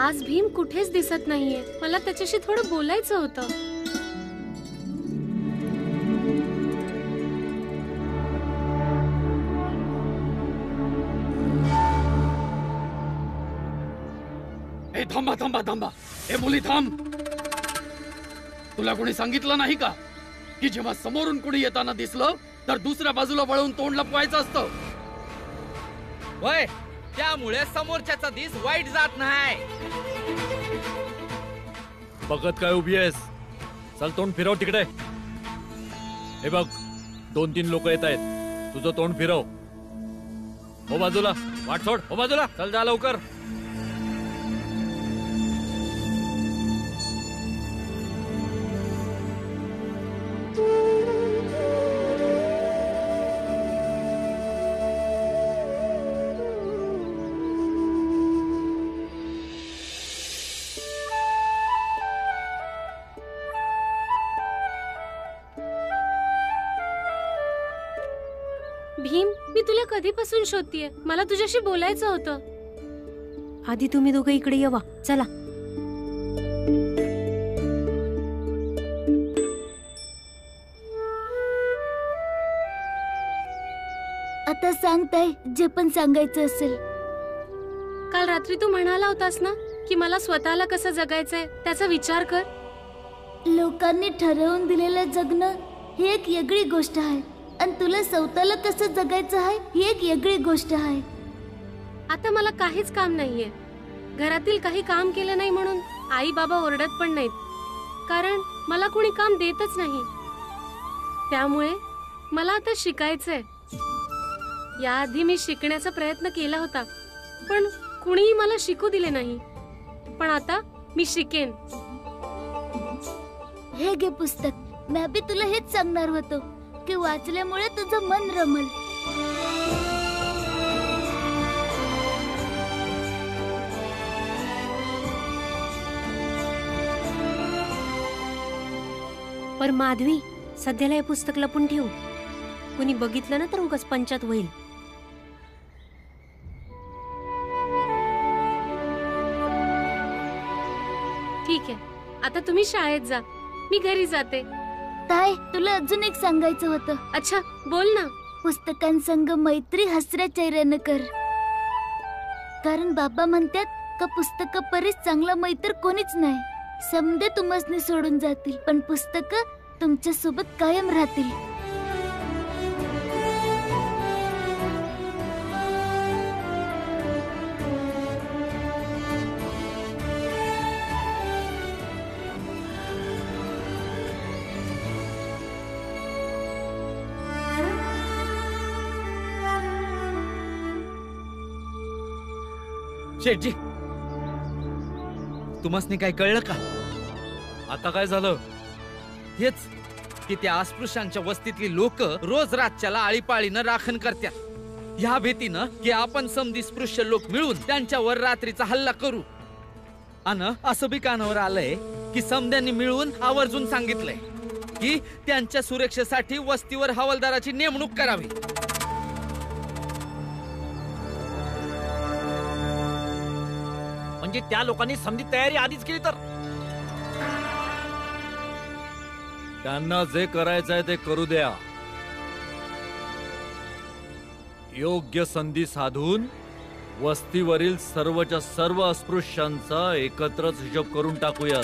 आज भीम कुठेच दिसत नाहीये. मला त्याच्याशी थोडं बोलायचं होतं. ए थांबा थांबा थांबा. ए मुली थांब. तुला कोणी सांगितलं नाही का की जेव्हा समोरून कोणी येताना दिसलं तर दुसऱ्या बाजूला वळून तोंड लपवायचं असतं? वय त्यामुळे समोरच्याचा दिस वाईट जात नाही. बघत काय उभी आहेस? चल तोंड फिरव तिकडे. हे बघ 2-3 लोक येत आहेत. तुझं तोंड फिरव. हो बाजूला. वाट सोड. हो बाजूला. चल जा लवकर. भीम, मी तुला कधीपासून शोधतीये. मला तुझ्याशी बोलायचं होतं. आधी तुम्ही दोघं इकडे येवा. चला. आता सांगताय जे पण सांगायचं असेल. काल रात्री तू म्हणाला होतास ना की मला स्वतःला कसं जगायचंय त्याचा विचार कर. लोकांनी ठरवून दिलेलं जगणं ही एक वेगळी गोष्ट आहे आणि तुला स्वतःला कसं जगायचं आहे ही एक वेगळी गोष्ट आहे. आता मला काहीच काम नाहीये. घरातील काही काम केलं नाही म्हणून आई बाबा ओरडत पण नाहीत, कारण मला कोणी काम देतच नाही. त्यामुळे मला आता शिकायचंय. याआधी मी शिकण्याचा प्रयत्न केला होता पण कुणीही मला शिकू दिले नाही. पण आता मी शिकेन. हे घे पुस्तक. मी बी तुला हेच सांगणार होतो की वाचल्यामुळे तुझं मन रमल. पर माधवी, सध्याला हे पुस्तक लपून ठेव. कुणी बघितलं ना तर उगाच पंचायत होईल. ठीक आहे. आता तुम्ही शाळेत जा. मी घरी जाते. ताई, तुला अजून एक सांगायचं होतं. अच्छा, बोल ना. पुस्तकांसंग मैत्री हसऱ्या चेहऱ्यानं कर. कारण बाबा म्हणतात का पुस्तक परीस चांगला मैत्र कोणीच नाही. समजे तुमसनी सोडून जातील पण पुस्तक तुमच्या सोबत कायम राहतील. शेठजी, तुम्हासनी काय कळलं का? आता काय झालं? हेच की त्या अस्पृश्यांच्या वस्तीतली लोक रोज रातच्याला आळीपाळीनं राखण करतात. ह्या भीतीनं की आपण समधी स्पृश्य लोक मिळून त्यांच्यावर रात्रीचा हल्ला करू. आणि असं बी कानावर आलंय की समध्यांनी मिळून आवर्जून सांगितलंय की त्यांच्या सुरक्षेसाठी वस्तीवर हवालदाराची नेमणूक करावी. म्हणजे त्या लोकांनी समधी तयारी आधीच केली तर? त्यांना जे करायचंय ते करू द्या. योग्य संधी साधून वस्तीवरील सर्वच्या सर्व अस्पृश्यांचा एकत्रच हिशोब करून टाकूया.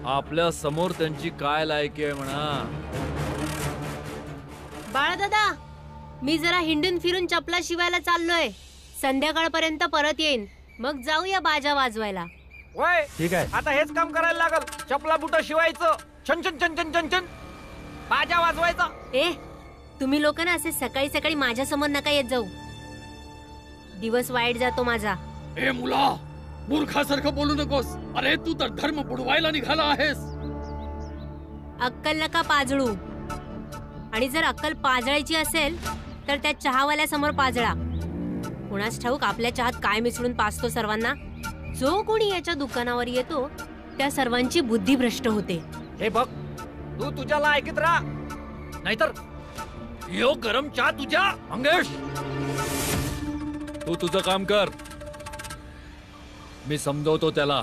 आपल्या समोर त्यांची काय लायकी आहे म्हणा. बाळदादा, मी जरा हिंडून फिरून चपला शिवायला चाललोय. संध्याकाळपर्यंत परत येईन, मग जाऊया बाजा वाजवायला. वय ठीक आहे. आता हेच काम करायला लागल. चपला बुट शिवायचं, छन छन छन छन छन छन बाजा वाजवायचा. ए, तुम्ही लोक ना असे सकाळी सकाळी माझ्या समोर नका येत जाऊ. दिवस वाईट जातो माझा. ए मुला, मूर्खासारखं बोलू नकोस. अरे तू तर धर्म बुडवायला निघाला आहेस. अक्कल नका पाजळू. आणि जर अक्कल पाजळायची असेल तर त्या चहावाल्या समोर पाजळा. कुणास ठाऊक आपल्या चहात काय मिसळून पाजतो सर्वांना. जो कोणी याच्या दुकानावर येतो त्या सर्वांची बुद्धी भ्रष्ट होते. हे बघ, तू तुझ्याला ऐकत राहा, नाहीतर यो गरम चहा तुझ्या. मंगेश, तू तुझं काम कर, मी समजवतो त्याला.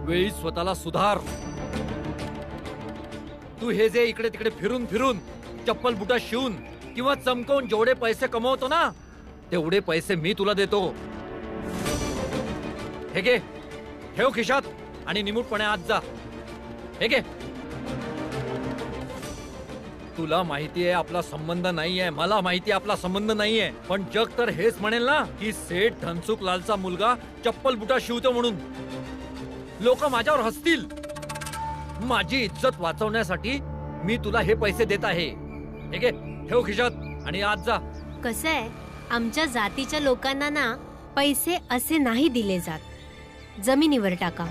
वेळी स्वतःला सुधार. तू हे जे इकडे तिकडे फिरून फिरून चप्पल बुटा शिवून किंवा चमकवून जेवढे पैसे कमवतो ना, तेवढे पैसे मी तुला देतो. हे घे, ठेव खिशात आणि निमूटपणे आज जा. हे घे. तुला माहितीये आपला संबंध नाहीये, मला माहितीये आपला संबंध नाहीये, पण जग तर हेच म्हणेल ना की सेठ धनसुख लालचा मुलगा चप्पल बुटा शिवतो म्हणून. लोक माझ्यावर हसतील. माझी इज्जत वाचवण्यासाठी मी तुला हे पैसे देत आहे. हे घे, ठेव खिशात आणि आज जा. कसं आहे, आमच्या जातीच्या लोकांना ना पैसे असे नाही दिले जात, जमिनीवर टाका.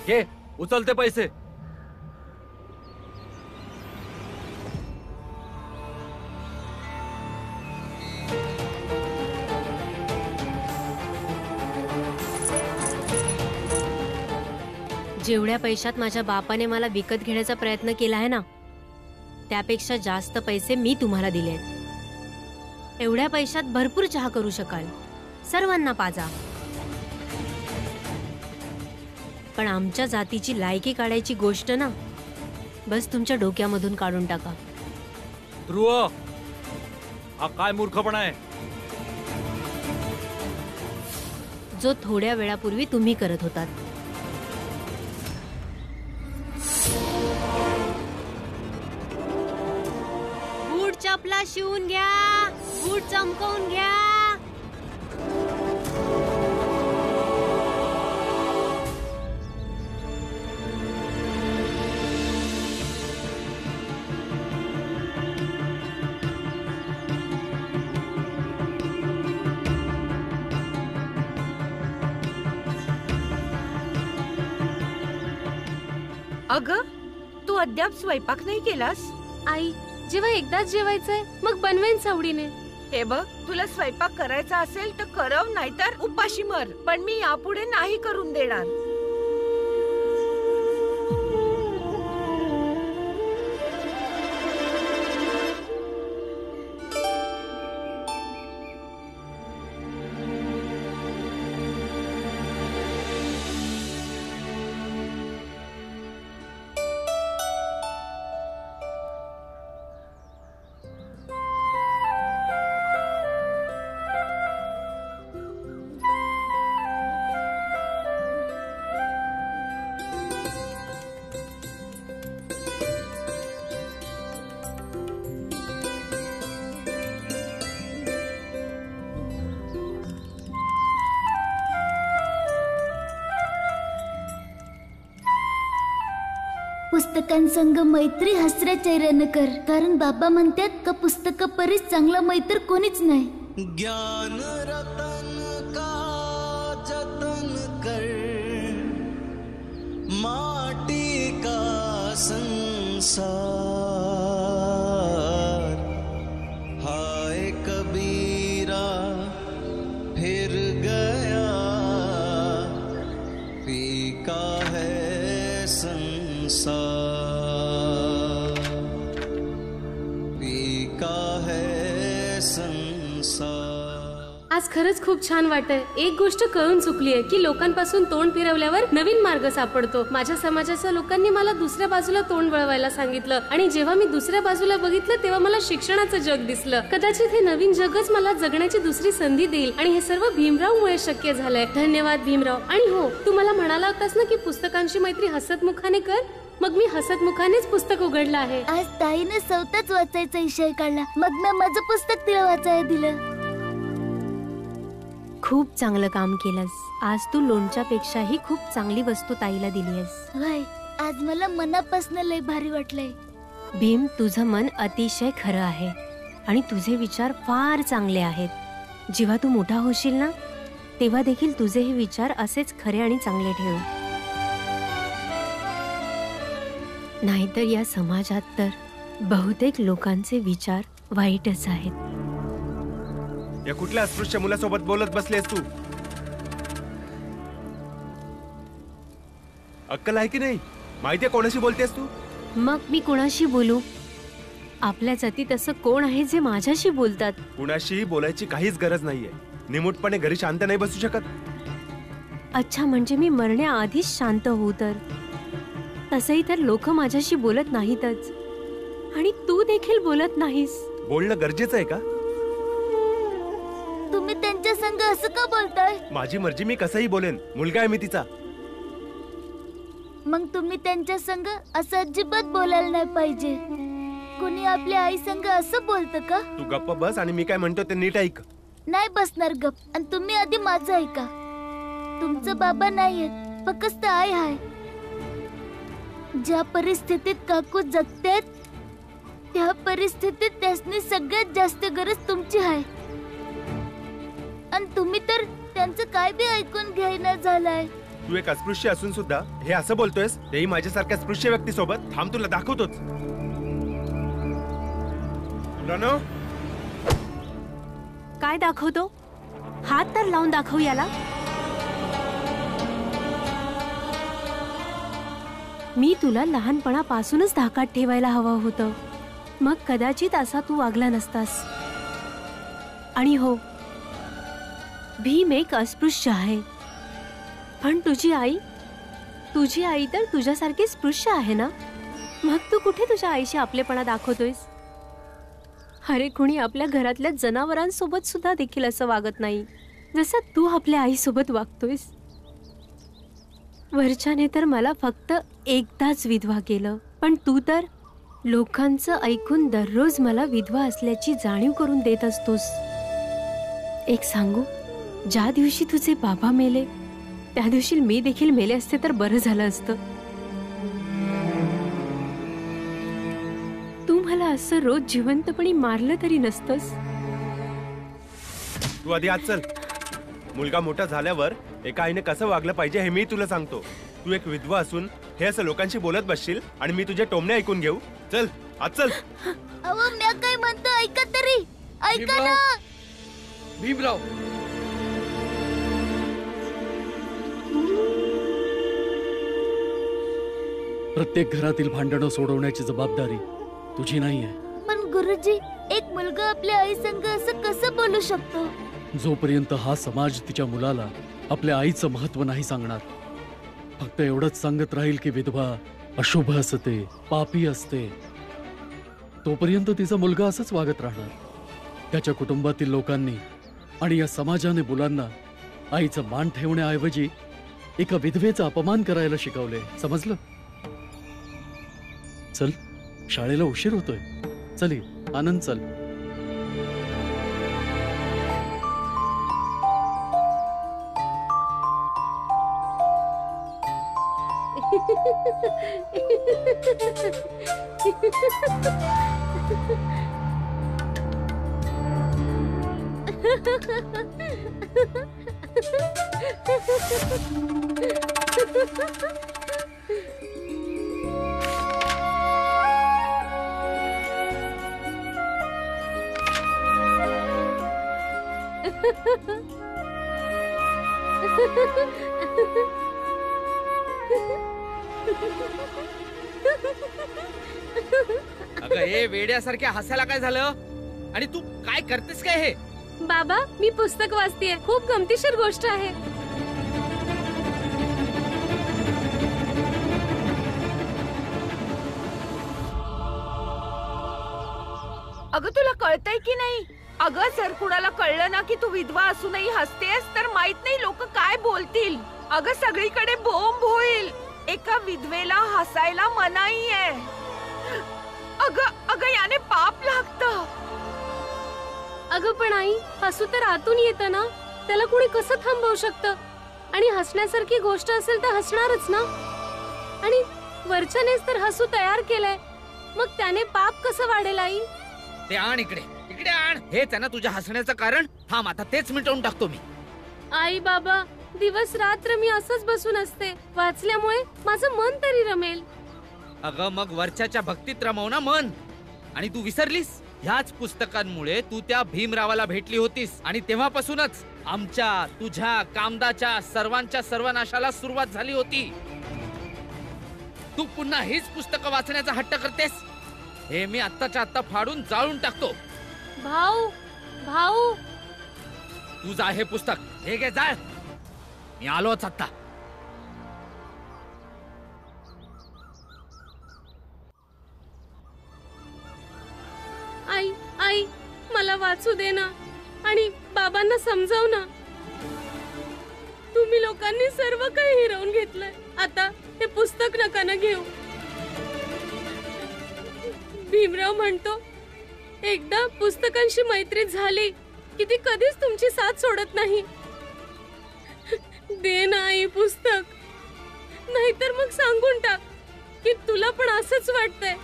घे, उचलते पैसे. जेवढ्या पैशात माझ्या बापाने मला विकत घेण्याचा प्रयत्न केला आहे ना, त्यापेक्षा जास्त पैसे मी तुम्हाला दिले. एवढ्या पैशात भरपूर चहा करू शकाल, सर्वांना पाजा. पण आमच्या जातीची लायकी काढायची गोष्ट ना, बस तुमच्या डोक्यामधून काढून टाका. ध्रुव, हा काय मूर्खपणा आहे. जो थोड्या वेळापूर्वी तुम्ही करत होतात. बूट चपला शिवून घ्या, बूट चमकवून घ्या. अगं, तू अद्याप स्वयंपाक नाही केलास? आई, जेव्हा एकदाच जेवायचंय मग बनवेन सावडीने. हे बघ, तुला स्वयंपाक करायचा असेल तर करव, नाहीतर उपाशी मर, पण मी यापुढे नाही करून देणार. पुस्तकांसंग मैत्री हसऱ्या चेहऱ्यानं कर, कारण बाबा म्हणतात का पुस्तकं परीस चांगला मैत्र कोणीच नाही. ज्ञान रतन का जतन कर, माटी का संसार. हाय कबीरा फिर गया, फीका है संसार, फीका है संसार. आज खरंच खूप छान वाटतंय. एक गोष्ट कळून चुकलीये की लोकांपासून तोंड फिरवल्यावर नवीन मार्ग सापडतो. माझ्या समाजाच्या लोकांनी मला दुसऱ्या बाजूला तोंड वळवायला सांगितलं, आणि जेव्हा मी दुसऱ्या बाजूला बघितलं तेव्हा मला शिक्षणाचं जग दिसलं. कदाचित हे नवीन जगच मला जगण्याची दुसरी संधी देईल, आणि हे सर्व भीमरावमुळे शक्य झालंय. धन्यवाद भीमराव. आणि हो, तू मला म्हणाला होतास ना की पुस्तकांची मैत्री हसतमुखाने कर, मग मी हसतमुखानेच पुस्तक उघडलं आहे. आज ताईने स्वतःच वाचायचा विषय काढला, मग मी माझं पुस्तक तिला वाचायला दिलं. खूप चांगलं काम केलंस. आज तू लोणच्यापेक्षाही खूप चांगली वस्तू ताईला दिलीयस. होय, आज मला मनापासून लय भारी वाटलंय. भीम, तुझं मन अतिशय खरं आहे आणि तुझे विचार फार चांगले आहेत. जेव्हा तू मोठा होशील ना, तेव्हा देखील तुझे हे विचार असेच खरे आणि चांगले ठेव. नाहीतर या समाजात तर बहुतेक लोकांचे विचार वाईटच आहेत. या कुठल्या अस्पृश्य मुलासोबत बोलत बसलेस तू? अक्कल आहे की नाही? माहितीये कोणाशी बोलतेस तू? मग मी कोणाशी बोलू? आपल्या जातीत असं कोण आहे जे माझ्याशी बोलतात? कुणाशी बोलायची काहीच गरज नाहीये. निमूटपणे घरी शांत नाही बसू शकत? अच्छा, म्हणजे मी मरण्याआधीच शांत होऊ तर? तसंही तर लोक माझ्याशी बोलत नाहीतच, आणि तू देखील बोलत नाहीस. बोलणं गरजेचं आहे का? तुम्ही त्यांच्या संग असं का बोलताय? माझी मर्जी, मी कसंही बोलेन. मुलगा आहे मी तिचा. मग तुम्ही त्यांच्या संग असं अजिबात बोलायला नाही पाहिजे. कोणी आपल्या आई संग असं बोलतं का? तू गप्प बस आणि मी काय म्हणतो ते नीट ऐक. नाही बसणार गप. आणि तुम्ही आधी माझं ऐका. तुमचं बाबा नाहीयेत, फक्त आई आहे. ज्या परिस्थितीत काकू जगतेत त्या परिस्थितीत त्यासनी सगळ्यात जास्त गरज तुमची आहे. आणि तुम्ही तर त्यांचं काय बी ऐकून घ्यायला झालाय. तू एक अस्पृश्य असून सुद्धा हे असं बोलतोयस, तेही माझ्यासारख्या स्पृश्य व्यक्तीसोबत. थांब, तुला दाखवतोच. रणो, काय दाखवतो? हात तर लावून दाखव याला. मी तुला लहानपणापासूनच धाकात ठेवायला हवं होतं, मग कदाचित असा तू वागला नसतास. आणि हो, भीम एक अस्पृश्य आहे, पण तुझी आई तर तुझ्यासारखी स्पृश्य आहे ना. मग तू कुठे तुझ्या आईशी आपलेपणा दाखवतोयस? अरे, कुणी आपल्या घरातल्या जनावरांसोबत सुद्धा देखील असं वागत नाही जसं तू आपल्या आईसोबत वागतोयस. वर्षाने तर मला फक्त एकदाच विधवा केलं, पण तू तर लोकांचं ऐकून दररोज मला विधवा असल्याची जाणीव करून देत असतोस. एक सांगू, ज्या दिवशी तुझे बाबा मेले त्या दिवशी मी देखील मेले असते तर बरं झालं असतं. तू मला असं रोज जिवंतपणी मारलं तरी नसतंस. तू आधी आज चल. मुलगा मोठा झाल्यावर एका आईने कसं वागलं पाहिजे हे मी तुला सांगतो. तू एक विधवा असून हे असं लोकांशी बोलत बसशील आणि मी तुझे टोमणे ऐकून घेऊ? चल आज चल. अहो, मी काय म्हणतो ऐका तरी. ऐका ना भीमराव. प्रत्येक घरातील भांडणं सोडवण्याची जबाबदारी तुझी नाहीये. पण गुरुजी, एक मुलगा आपल्या आई संग असं कसं बोलू शकतो? जोपर्यंत हा समाज तिच्या मुलाला आपल्या आईचं महत्व नाही सांगणार, फक्त एवढंच सांगत राहील की विधवा अशुभ असते, पापी असते, तोपर्यंत तिचा मुलगा असंच वागत राहणार. त्याच्या कुटुंबातील लोकांनी आणि या समाजाने मुलांना आईचं मान ठेवण्याऐवजी एका विधवेचा अपमान करायला शिकवले. समजलं? चल, शाळेला उशीर होतोय. चल आनंद, चल. अगं, हे वेड्यासारख्या हसायला काय झालं? आणि तू काय करतेस काय हे? बाबा, मी पुस्तक वाचतेय. खूप गमतीशीर गोष्ट आहे. अगं, तुला कळतंय की नाही? अगं, जर कुणाला कळलं ना की तू विधवा असूनही हसतेस तर माहित नाही लोक काय बोलतील. अगं, सगळीकडे बोंब होईल. एका विधवेला हसायला मनाई आहे. अगं, याने पाप लागतं. अगं, पण आई, हसू तर आतून येतं ना. त्याला कुणी कसं थांबवू शकतं? आणि हसण्यासारखी गोष्ट असेल तर हसणारच ना. आणि वरच्यानेच तर हसू तयार केलंय, मग त्याने पाप कसं वाढेल आई? ते आण इकडे, इकडे आण. हेच आहे ना तुझ्या हसण्याचं कारण? थांब, आता तेच मिटवून टाकतो मी. आई बाबा, दिवस रात्र मी असंच बसून असते. वाचल्यामुळे माझं मन तरी रमेल. अगं, मग वरच्याच्या भक्तीत रमव ना मन. आणि तू विसरलीस? ह्याच पुस्तकांमुळे तू त्या भीमरावाला भेटली होतीस आणि तेव्हापासूनच आमच्या, तुझ्या, कामदाच्या सर्वांच्या सर्वनाशाला सुरुवात झाली होती. तू पुन्हा हीच पुस्तकं वाचण्याचा हट्ट करतेस. हे मी आत्ताच्या आत्ता फाडून जाळून टाकतो. भाऊ भाऊ तुझं आहे पुस्तक, हे घे जाळ. मी आलोच आत्ता. आई आई मला वाचू दे ना आणि बाबांना समजाव ना. तुम्ही लोकांनी सर्व काही हिरावून घेतलंय. आता हे पुस्तक नका ना घेऊ. भीमराव म्हणतो एकदा पुस्तकांशी मैत्री झाली की ती कधीच तुमची साथ सोडत नाही. दे ना आई पुस्तक, नाहीतर मग सांगून टाक की तुला पण असंच वाटतंय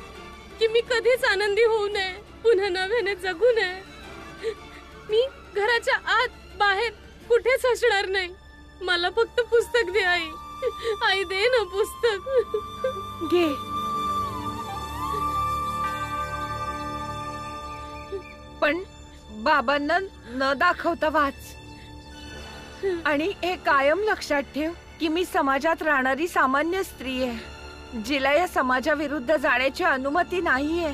की मी कधीच आनंदी होऊ नये, पुन्हा नव्याने जगू नये. मी घराच्या आत बाहेर कुठेच असणार नाही. मला फक्त पुस्तक दे आई. आई दे ना पुस्तक. घे. पण बाबांना न दाखवता वाच. आणि हे कायम लक्षात ठेव की मी समाजात राहणारी सामान्य स्त्री आहे, जिला या समाजाविरुद्ध जाण्याची अनुमती नाहीये.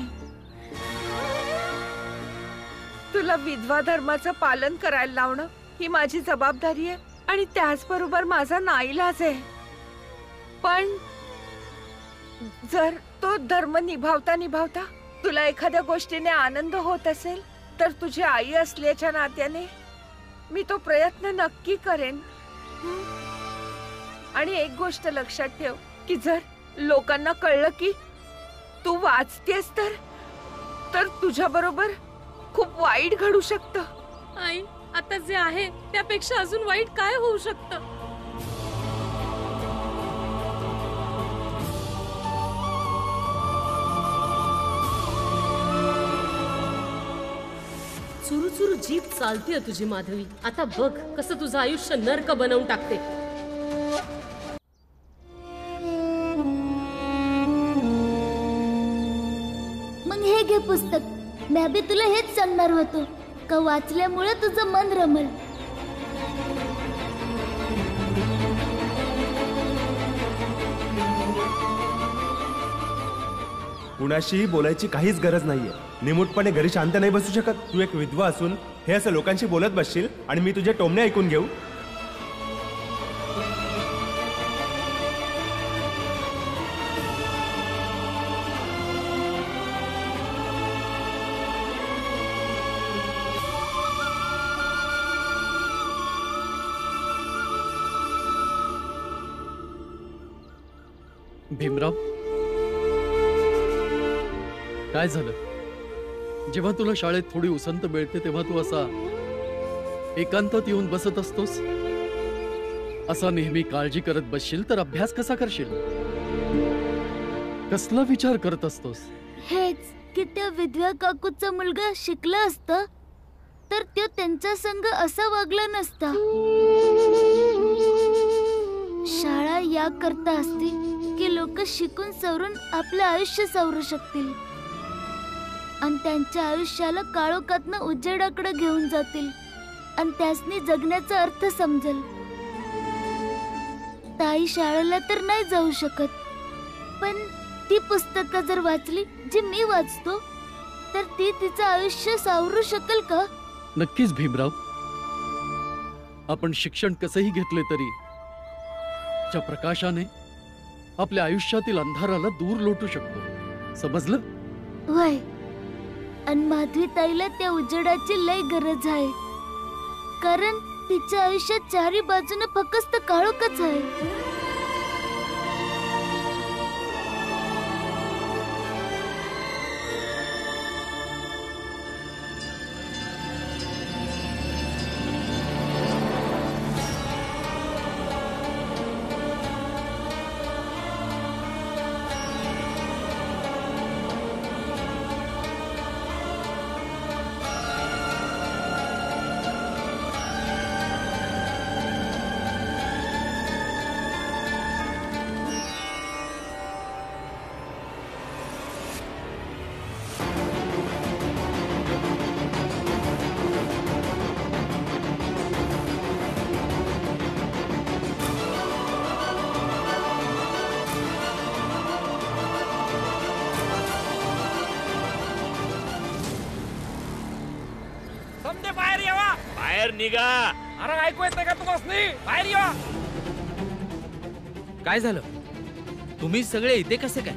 तुला विधवा धर्माचं पालन करायला लावणं ही माझी जबाबदारी आहे आणि त्याचबरोबर माझा नाईलाज आहे. पण जर तो धर्म निभावता निभावता तुला एखाद्या गोष्टीने आनंद होत असेल तर तुझी आई असल्याच्या नात्याने मी तो प्रयत्न नक्की करेन. आणि एक गोष्ट लक्षात ठेव की जर लोकांना कळलं की तू वाचतेस तर तुझ्या बरोबर खूप वाईट घडू शकतं. आई आता जे आहे त्यापेक्षा अजून वाईट काय होऊ शकतं? चुरू चुरू जीभ चालतीये तुझी माधवी. आता बघ कसं तुझं आयुष्य नरक बनवून टाकते. मग हे घे पुस्तक. मी बी तुला हेच सांगणार होतो का वाचल्यामुळे तुझं मन रमल. कुणाशीही बोलायची काहीच गरज नाहीये. निमूटपणे घरी शांत नाही बसू शकत. तू एक विधवा असून हे असं लोकांशी बोलत बसशील आणि मी तुझे टोमणे ऐकून घेऊ? भीमराव, काय झालं? जेव्हा तुला शाळेत थोडी उसंत मिळते तेव्हा तू असा एकांतात येऊन बसत असतोस. असा नेहमी काळजी करत बसशील तर अभ्यास कसा करशील? कसला विचार करत असतोस? हेच की त्या विधवा काकूचा मुलगा शिकला असता तर तो त्यांच्या संग असा वागला नसता. शाळा या करता असती की लोक शिकून सवरून आपलं आयुष्य सावरू शकतील आणि त्यांच्या आयुष्याला काळोखातनं उजेडाकडे घेऊन जातील आणि त्यासनी जगण्याचा अर्थ समजेल. ताई शाळेला तर नाही जाऊ शकत, पण ती पुस्तकं जर वाचली जी मी वाचतो तर ती तिचं आयुष्य सावरू शकेल का? नक्कीच भीमराव. आपण शिक्षण कसंही घेतले तरी च्या प्रकाशाने आपल्या आयुष्यातील अंधाराला दूर लोटू शकतो. समजलं? वय. आणि माधवी ताईला त्या उजेडाची लय गरज आहे, कारण तिच्या आयुष्यात चारी बाजूने फक्त काळोखच आहे. बाहेर निघा. अरे ऐकू येत नाही का तुम्हाला? बाहेर या. काय झालं? तुम्ही सगळे इथे कसे काय?